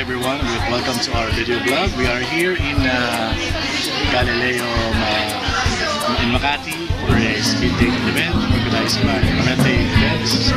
everyone, welcome to our video blog. We are here in Galileo in Makati for a speed dating event organized by Arete Events.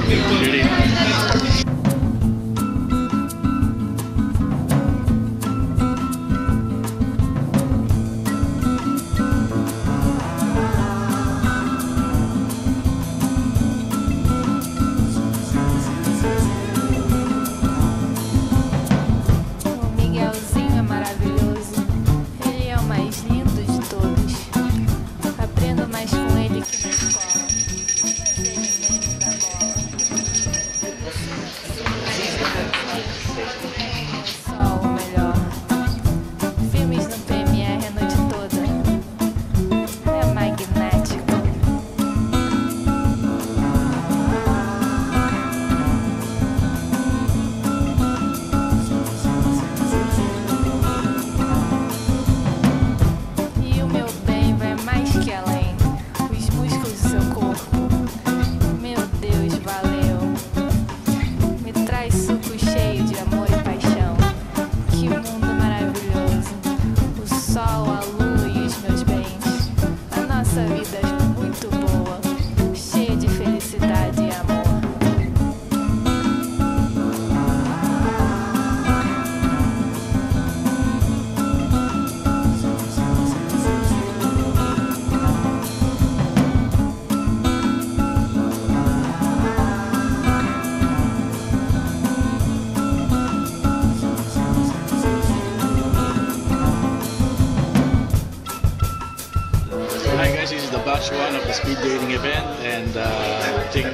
Hi guys, this is the batch one of the speed dating event, and I think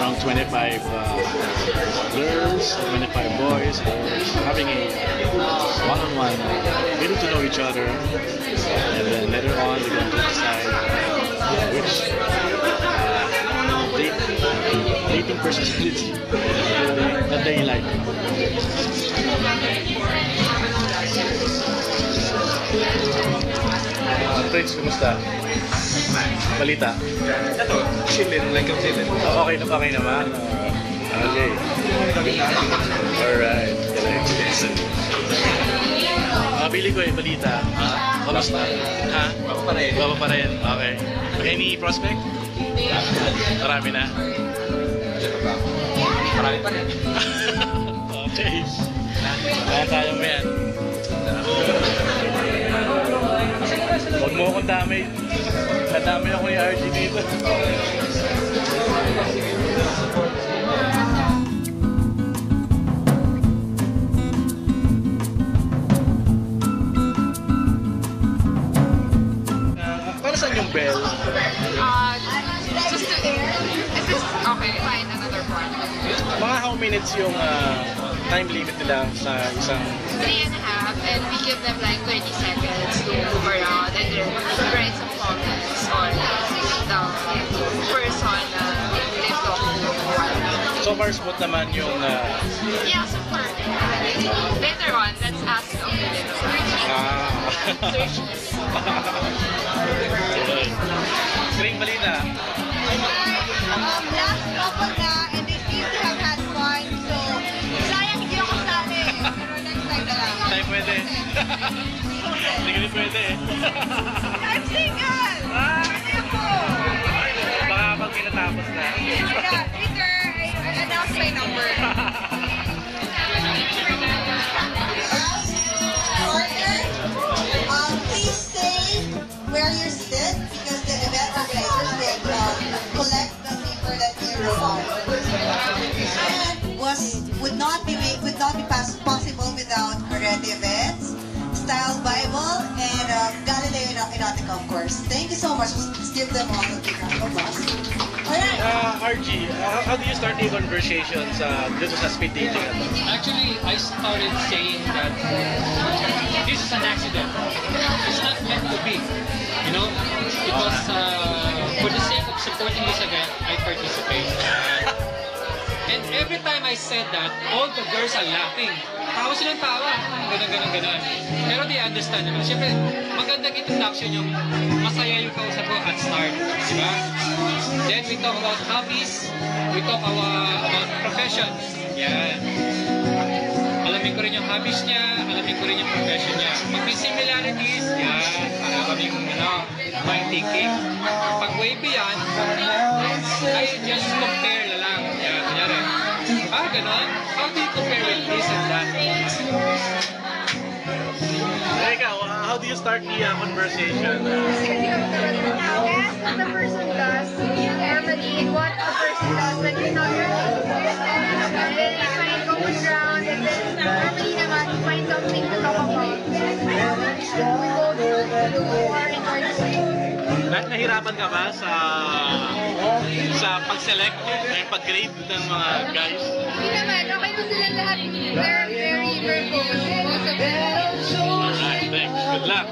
around 25 girls, 25 boys are having a one-on-one, getting to know each other, and then later on they're going to decide which dating personality that they like. Prince, kumusta? Balita? Ito, chillin, like I'm chillin. Okay na ba kayo naman? Okay. Alright. Bili ko balita. Kumusta? Ha? Baba pa rin. Baba pa rin. Okay. Any prospect? Marami na. Marami pa rin. Okay. Kaya mo yan. Huwag mo akong damay. Nadamay ako yung RG dito. Para saan yung bell? Just to air. Is this okay? Find another part. Mga how minutes yung time limit nila sa isang... 3.5, and we give them like 30 seconds to move around and then write some comments on the person they've talked to. So far, smooth naman yung... Yeah, super. Later on, let's ask the Green balita. Last couple na, and they seem to have had fun, so sayang hindi ako sali. Pero next time na lang. Tayo pwede. Hindi ka rin pwede eh. I'm single! Pwede ako! Baka pag pinatapos na. Yeah, Peter, I announced my number. Please stay where you sit because the event organizers will collect the paper that you wrote on. And would not be possible without Arete Events, Style Bible, and Galileo Erotica, of course. Thank you so much. Let's give them all a big round of applause. Alright. RG, how do you start a conversation dito sa speed dating? Actually, I started saying that this is an accident. It's not meant to be. You know, it was for the sake of supporting this event, I participated. And every time I said that, all the girls are laughing. Tawa silang tawa. Ganon. Pero they understand naman. Siyempre, magandang introduction yung masaya yung kausap ko at start. Diba? Then we talk about hobbies. We talk about professions. Yan. A alamin ko rin yung hobbies niya, alamin ko rin yung profession niya. Pag may similarities, yan, para kaming, mind thinking. Pag way beyond, I just compare na lang. Yan, kunyari, ganon? How do you compare with this and that? Ikaw, how do you start the conversation? Kasi kami naman ask what the person does normally and what the person does when you're not really. And then we find common ground and then normally naman we find something to talk about. We go to our enjoyment. Nahirapan ka ba sa pag-select or pag-grade ng mga guys? Hindi naman, okay na sila lahat. They're very verbose, most of them. Alright, thanks. Good luck.